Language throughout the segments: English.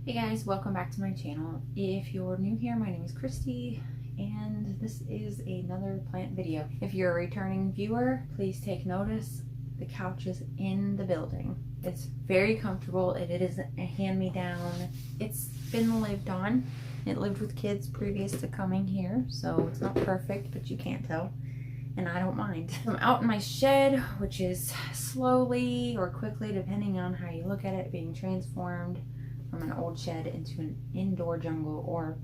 Hey guys, welcome back to my channel. If you're new here, my name is Christy and this is another plant video. If you're a returning viewer, please take notice. The couch is in the building. It's very comfortable. It is a hand-me-down. It's been lived on. It lived with kids previous to coming here, so it's not perfect, but you can't tell. And I don't mind. I'm out in my shed, which is slowly or quickly, depending on how you look at it, being transformed from an old shed into an indoor jungle, or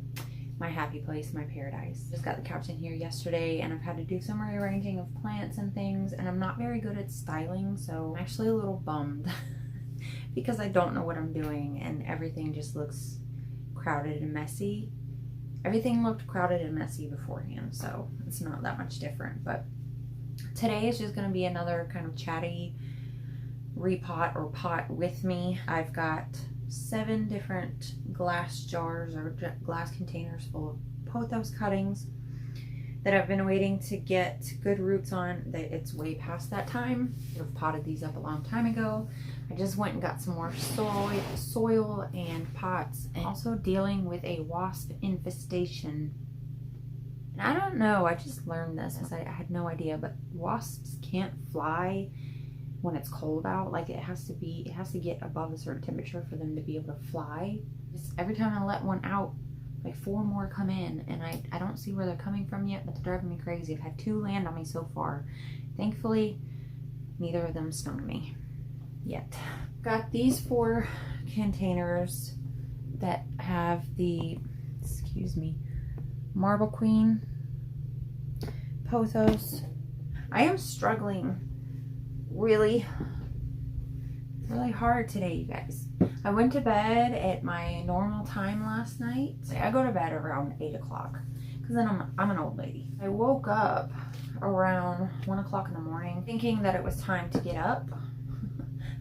my happy place, my paradise. Just got the couch in here yesterday and I've had to do some rearranging of plants and things, and I'm not very good at styling, so I'm actually a little bummed because I don't know what I'm doing and everything just looks crowded and messy. Everything looked crowded and messy beforehand, so it's not that much different. But today is just going to be another kind of chatty repot or pot with me. I've got 7 different glass jars or glass containers full of pothos cuttings that I've been waiting to get good roots on. It's way past that time. I've potted these up a long time ago. I just went and got some more soil and pots, and also dealing with a wasp infestation. And I don't know, I just learned this because I had no idea, but wasps can't fly when it's cold out. Like it has to get above a certain temperature for them to be able to fly. Just every time I let one out, like 4 more come in, and I don't see where they're coming from yet, but they're driving me crazy. I've had 2 land on me so far. Thankfully, neither of them stung me yet. Got these 4 containers that have the, excuse me, Marble Queen, pothos. I am struggling really hard today, you guys. I went to bed at my normal time last night. I go to bed around 8 o'clock because then I'm an old lady. I woke up around 1 o'clock in the morning thinking that it was time to get up.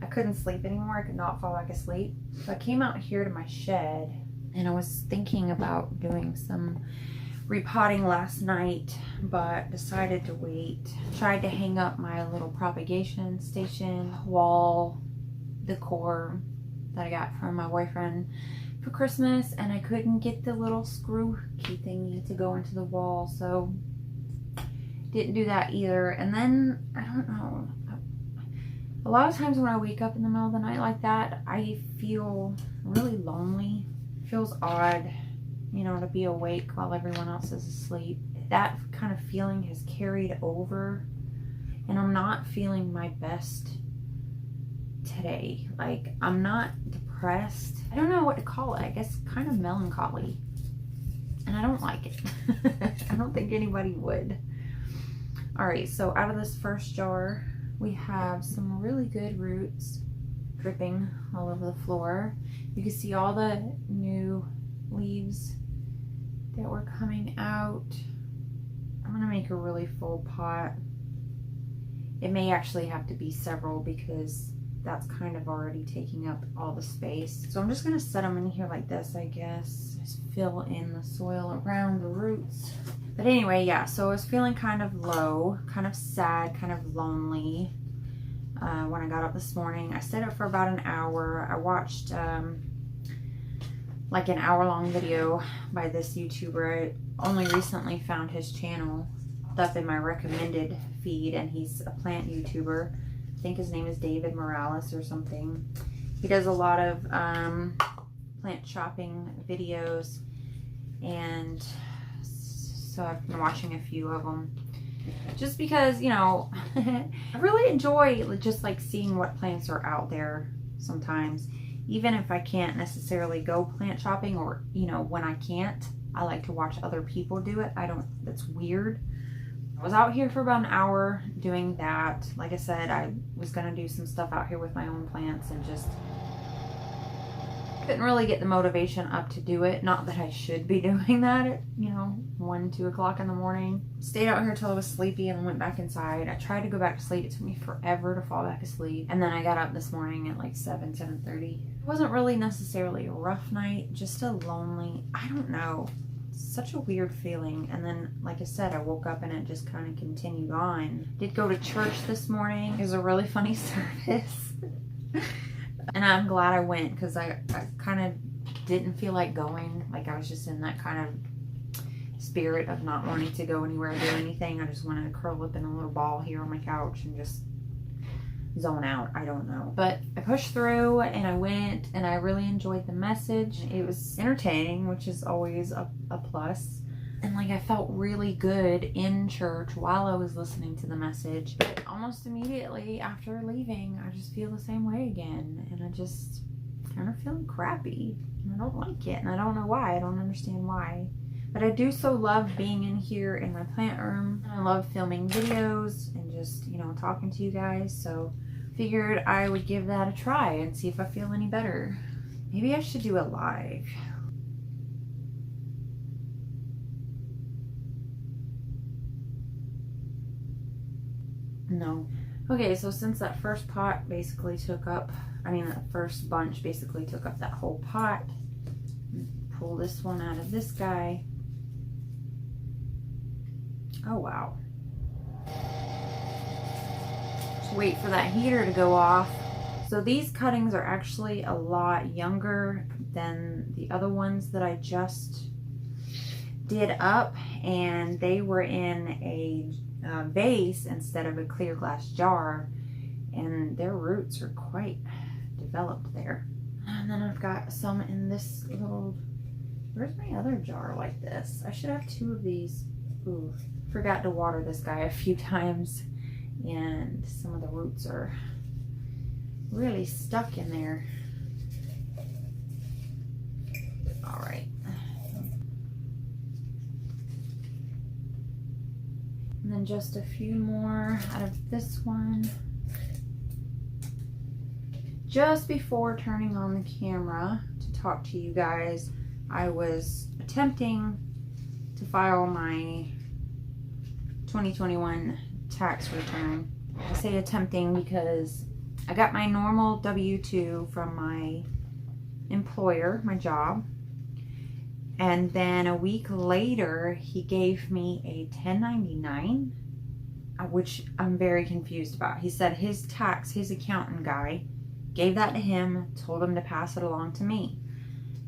I couldn't sleep anymore. I could not fall back asleep. So I came out here to my shed and I was thinking about doing some repotting last night, but decided to wait. Tried to hang up my little propagation station wall decor that I got from my boyfriend for Christmas, and I couldn't get the little screw key thingy to go into the wall, so didn't do that either. And then I don't know, a lot of times when I wake up in the middle of the night like that, I feel really lonely. It feels odd, you know, to be awake while everyone else is asleep. That kind of feeling has carried over, and I'm not feeling my best today. Like, I'm not depressed. I don't know what to call it. I guess kind of melancholy. And I don't like it. I don't think anybody would. Alright, so out of this first jar, we have some really good roots dripping all over the floor. You can see all the new leaves that were coming out. I'm gonna make a really full pot. It may actually have to be several because that's kind of already taking up all the space. So I'm just gonna set them in here like this, I guess. Just fill in the soil around the roots. But anyway, yeah, so I was feeling kind of low, kind of sad, kind of lonely when I got up this morning. I stayed up for about an hour. I watched like an hour-long video by this YouTuber. I only recently found his channel up in my recommended feed, and he's a plant YouTuber. I think his name is David Morales or something. He does a lot of plant shopping videos, and so I've been watching a few of them just because, you know, I really enjoy just like seeing what plants are out there sometimes. Even if I can't necessarily go plant shopping, or, you know, when I can't, I like to watch other people do it. That's weird. I was out here for about an hour doing that. Like I said, I was going to do some stuff out here with my own plants and just couldn't really get the motivation up to do it. Not that I should be doing that at, you know, 1, 2 o'clock in the morning. Stayed out here till I was sleepy and went back inside. I tried to go back to sleep. It took me forever to fall back asleep. And then I got up this morning at like 7:30. It wasn't really necessarily a rough night, just a lonely, I don't know, such a weird feeling. And then, like I said, I woke up and it just kind of continued on. Did go to church this morning. It was a really funny service. And I'm glad I went because I kind of didn't feel like going. Like I was just in that kind of spirit of not wanting to go anywhere or do anything. I just wanted to curl up in a little ball here on my couch and just zone out. I don't know. But I pushed through and I went, and I really enjoyed the message. It was entertaining, which is always a plus. And like I felt really good in church while I was listening to the message. But almost immediately after leaving, I just feel the same way again. And I just kind of feeling crappy. And I don't like it. And I don't know why. I don't understand why. But I do so love being in here in my plant room. And I love filming videos and just, you know, talking to you guys. So figured I would give that a try and see if I feel any better. Maybe I should do a live. No. Okay, so since that first pot basically took up, that first bunch basically took up that whole pot, pull this one out of this guy. Oh, wow. Just wait for that heater to go off. So these cuttings are actually a lot younger than the other ones that I just did up, and they were in a vase instead of a clear glass jar, and their roots are quite developed there. And then I've got some in this little, where's my other jar like this? I should have two of these. Ooh, forgot to water this guy a few times, and some of the roots are really stuck in there. All right. And then just a few more out of this one. Just before turning on the camera to talk to you guys, I was attempting to file my 2021 tax return. I say attempting because I got my normal W-2 from my employer, my job. And then a week later, he gave me a 1099, which I'm very confused about. He said his accountant guy gave that to him, told him to pass it along to me.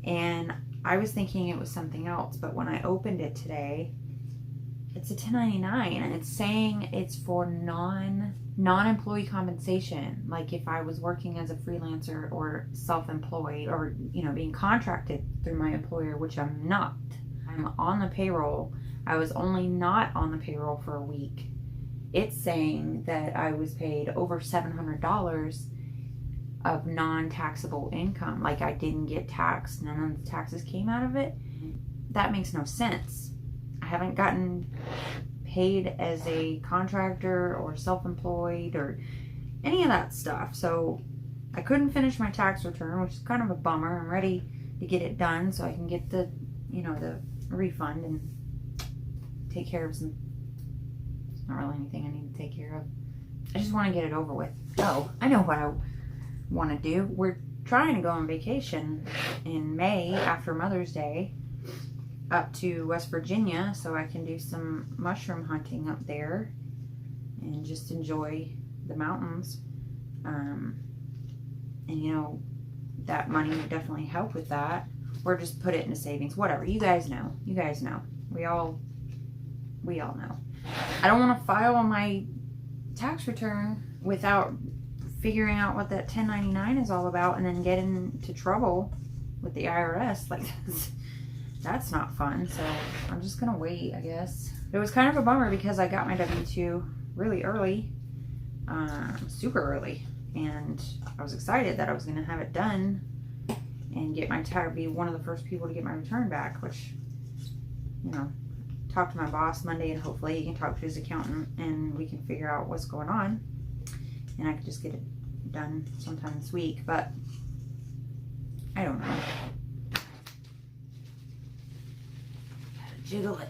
And I was thinking it was something else, but when I opened it today, it's a 1099, and it's saying it's for non-employee compensation. Like if I was working as a freelancer or self-employed, or, you know, being contracted through my employer, which I'm not. I'm on the payroll. I was only not on the payroll for a week. It's saying that I was paid over $700 of non-taxable income. Like I didn't get taxed. None of the taxes came out of it. That makes no sense. I haven't gotten paid as a contractor or self-employed or any of that stuff. So I couldn't finish my tax return, which is kind of a bummer. I'm ready to get it done so I can get the, you know, the refund and take care of some, it's not really anything I need to take care of. I just want to get it over with. Oh, I know what I want to do. We're trying to go on vacation in May after Mother's Day up to West Virginia so I can do some mushroom hunting up there and just enjoy the mountains. And you know, that money would definitely help with that, or just put it into savings, whatever. You guys know. We all know. I don't want to file my tax return without figuring out what that 1099 is all about and then get into trouble with the IRS. Like that's not fun. So I'm just gonna wait, I guess. It was kind of a bummer because I got my W-2 really early, super early, and I was excited that I was gonna have it done and get my be one of the first people to get my return back, which, you know, talk to my boss Monday and hopefully he can talk to his accountant and we can figure out what's going on and I could just get it done sometime this week. But I don't know. Jiggle it.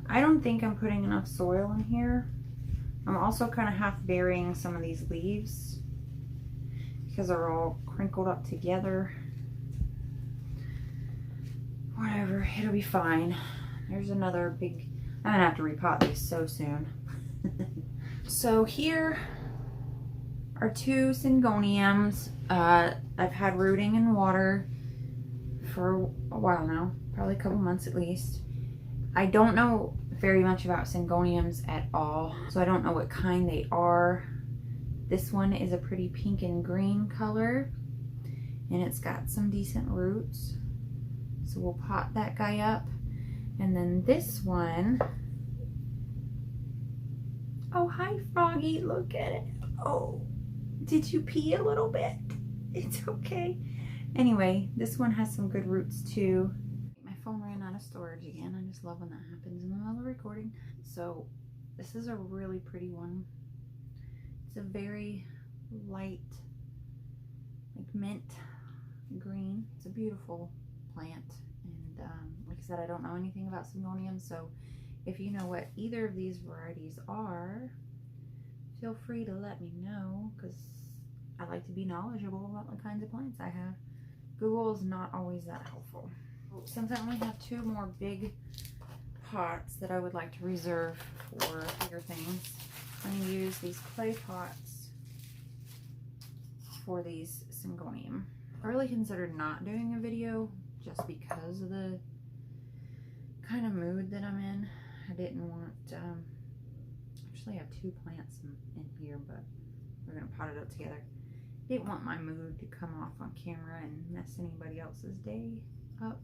I don't think I'm putting enough soil in here. I'm also kind of half burying some of these leaves because they're all crinkled up together. Whatever, it'll be fine. There's another big, I'm gonna have to repot these so soon. So here are two syngoniums. I I've had rooting in water for a while now, probably a couple months at least. I don't know very much about syngoniums at all, so I don't know what kind they are. This one is a pretty pink and green color, and it's got some decent roots. So we'll pot that guy up. And then this one, oh, hi Froggy, look at it. Oh, did you pee a little bit? It's okay. Anyway, this one has some good roots too. My phone ran out of storage again. I just love when that happens in the middle of recording. So this is a really pretty one. It's a very light, like mint green. It's a beautiful plant. And like I said, I don't know anything about syngoniums, so if you know what either of these varieties are, feel free to let me know, because I like to be knowledgeable about the kinds of plants I have. Google is not always that helpful. Since I only have 2 more big pots that I would like to reserve for bigger things, I'm going to use these clay pots for these syngonium. I really considered not doing a video just because of the kind of mood that I'm in. I didn't want, actually I have 2 plants in here, but we're going to pot it up together. Didn't want my mood to come off on camera and mess anybody else's day up.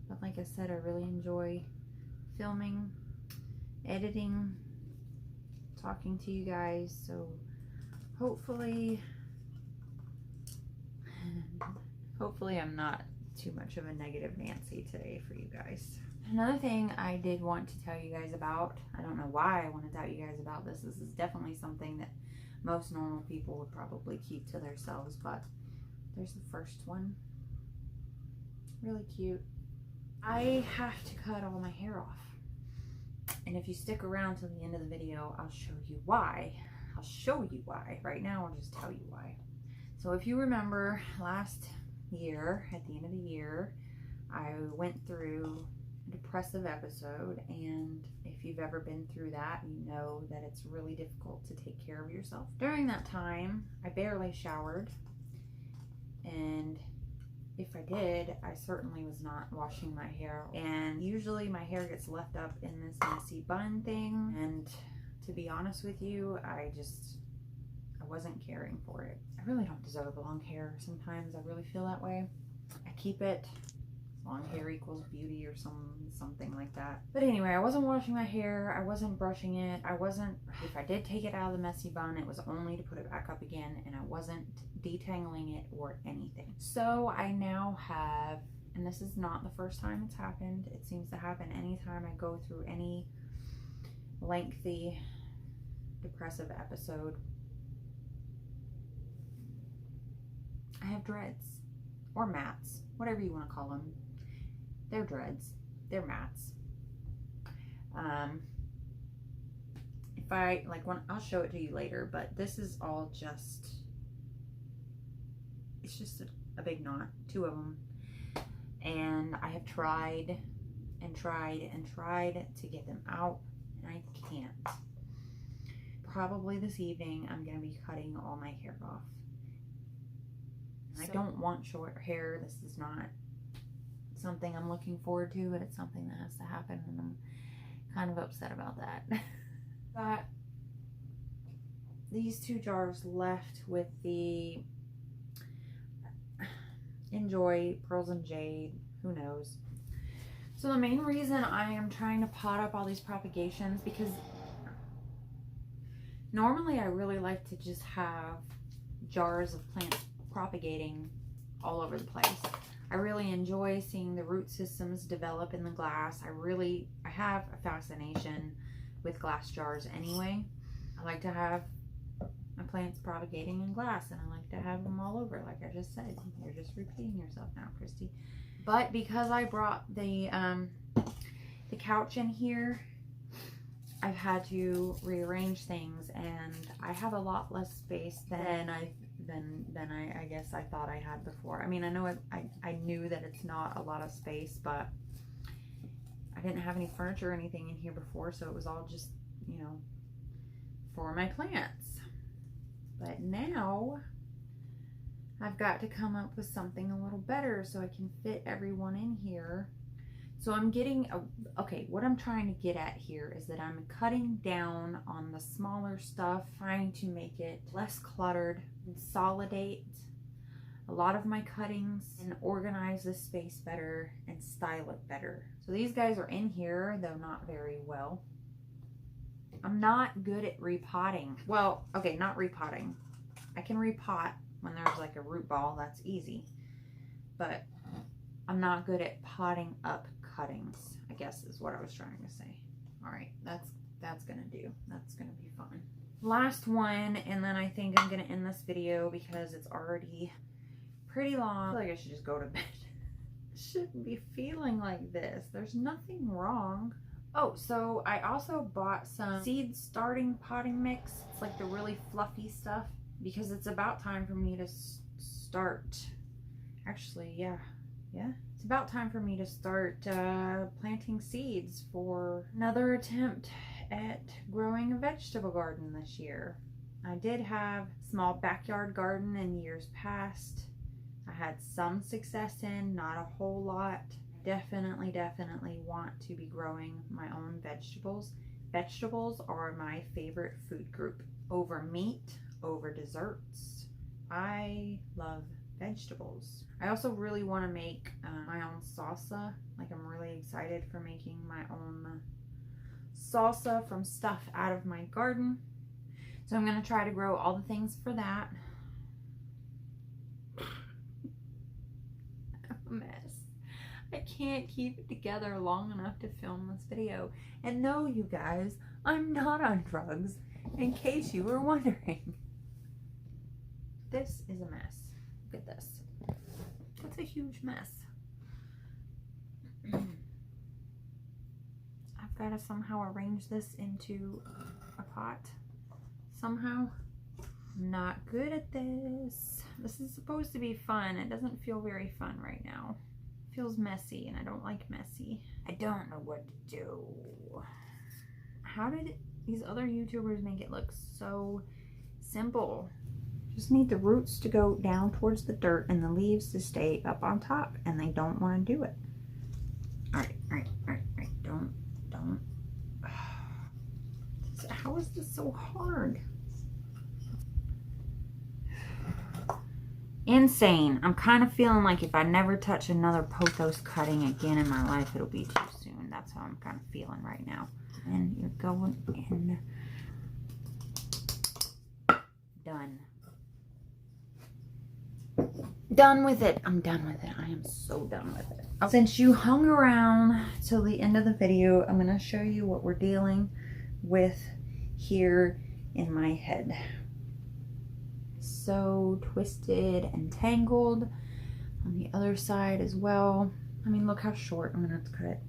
But like I said, I really enjoy filming, editing, talking to you guys. So hopefully I'm not too much of a negative Nancy today for you guys. Another thing I did want to tell you guys about, I don't know why I want to tell you guys about this. This is definitely something that most normal people would probably keep to themselves, but there's the first one. Really cute. I have to cut all my hair off. And if you stick around till the end of the video, I'll show you why. I'll show you why. Right now, I'll just tell you why. So if you remember last year, at the end of the year, I went through a depressive episode, and if you've ever been through that, you know that it's really difficult to take care of yourself. During that time, I barely showered, and if I did, I certainly was not washing my hair. And usually my hair gets left up in this messy bun thing, and to be honest with you, I wasn't caring for it. I really don't deserve long hair sometimes. I really feel that way. I keep it. Long hair equals beauty or something like that. But anyway, I wasn't washing my hair. I wasn't brushing it. If I did take it out of the messy bun, it was only to put it back up again, and I wasn't detangling it or anything. So I now have, and this is not the first time it's happened. It seems to happen anytime I go through any lengthy depressive episode. I have dreads, or mats, whatever you want to call them. They're dreads, they're mats. If I, I'll show it to you later, but this is all just, it's just a big knot, 2 of them. And I have tried and tried and tried to get them out, and I can't. Probably this evening, I'm going to be cutting all my hair off. I don't want short hair. This is not something I'm looking forward to, but it's something that has to happen, and I'm kind of upset about that. Got these 2 jars left with the Enjoy Pearls and Jade, who knows. So the main reason I am trying to pot up all these propagations, because normally I really like to just have jars of plants propagating all over the place. I really enjoy seeing the root systems develop in the glass. I have a fascination with glass jars anyway. I like to have my plants propagating in glass, and I like to have them all over, like I just said. You're just repeating yourself now, Christy. But because I brought the couch in here, I've had to rearrange things, and I have a lot less space than I guess I thought I had before. I mean, I know I knew that it's not a lot of space, but I didn't have any furniture or anything in here before, so it was all just, you know, for my plants. But now I've got to come up with something a little better so I can fit everyone in here. So I'm getting, okay, what I'm trying to get at here is that I'm cutting down on the smaller stuff, trying to make it less cluttered, consolidate a lot of my cuttings, and organize this space better and style it better. So these guys are in here, though not very well. I'm not good at repotting. Well, okay, not repotting. I can repot when there's like a root ball, that's easy. But I'm not good at potting up cuttings, I guess is what I was trying to say. All right, that's gonna do. That's gonna be fun. Last one, and then I think I'm gonna end this video because it's already pretty long. I feel like I should just go to bed. Shouldn't be feeling like this. There's nothing wrong. Oh, so I also bought some seed starting potting mix. It's like the really fluffy stuff because it's about time for me to start. Actually, yeah. It's about time for me to start planting seeds for another attempt at growing a vegetable garden this year. I did have a small backyard garden in years past. I had some success in, not a whole lot. Definitely want to be growing my own vegetables. Vegetables are my favorite food group over meat, over desserts. I love vegetables. I also really want to make my own salsa. Like, I'm really excited for making my own salsa from stuff out of my garden. So I'm going to try to grow all the things for that. I'm a mess. I can't keep it together long enough to film this video. And no, you guys, I'm not on drugs, in case you were wondering. This is a mess. Look at this. It's a huge mess. I've got to somehow arrange this into a pot. Somehow. I'm not good at this. This is supposed to be fun. It doesn't feel very fun right now. It feels messy, and I don't like messy. I don't know what to do. How did these other YouTubers make it look so simple? Just need the roots to go down towards the dirt and the leaves to stay up on top, and they don't want to do it. All right. Don't. How is this so hard? Insane. I'm kind of feeling like if I never touch another pothos cutting again in my life, it'll be too soon. That's how I'm kind of feeling right now. And you're going in. Done. Done with it. I'm done with it. I am so done with it. Since you hung around till the end of the video, I'm going to show you what we're dealing with here in my head. So twisted and tangled on the other side as well. I mean, look how short. I'm gonna have to cut it.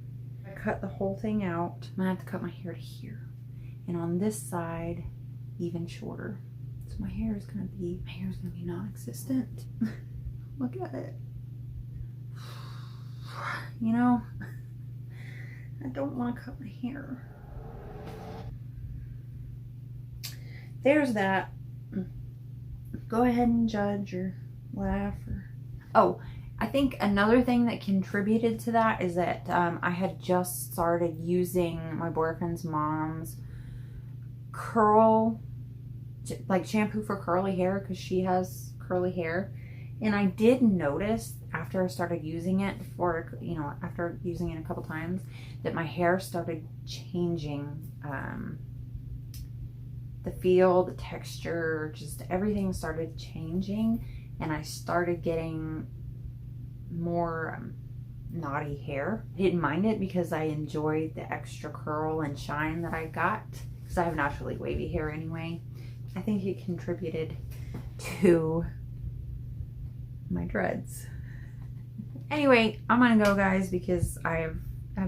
I cut the whole thing out. I'm gonna have to cut my hair to here, and on this side even shorter. So my hair is gonna be non-existent. Look at it. You know, I don't want to cut my hair. There's that. Go ahead and judge or laugh. Oh, I think another thing that contributed to that is that I had just started using my boyfriend's mom's like shampoo for curly hair, because she has curly hair. And I did notice after I started using it after using it a couple times, that my hair started changing. The feel, the texture, just everything started changing, and I started getting more knotty hair. I didn't mind it because I enjoyed the extra curl and shine that I got, because I have naturally wavy hair anyway. I think it contributed to my dreads. Anyway, I'm gonna go, guys, because I've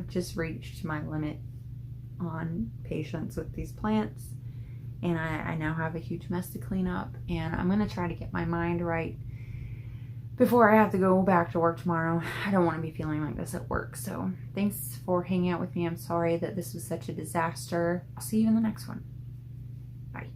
just reached my limit on patience with these plants. And I now have a huge mess to clean up, and I'm going to try to get my mind right before I have to go back to work tomorrow. I don't want to be feeling like this at work. So thanks for hanging out with me. I'm sorry that this was such a disaster. I'll see you in the next one. Bye.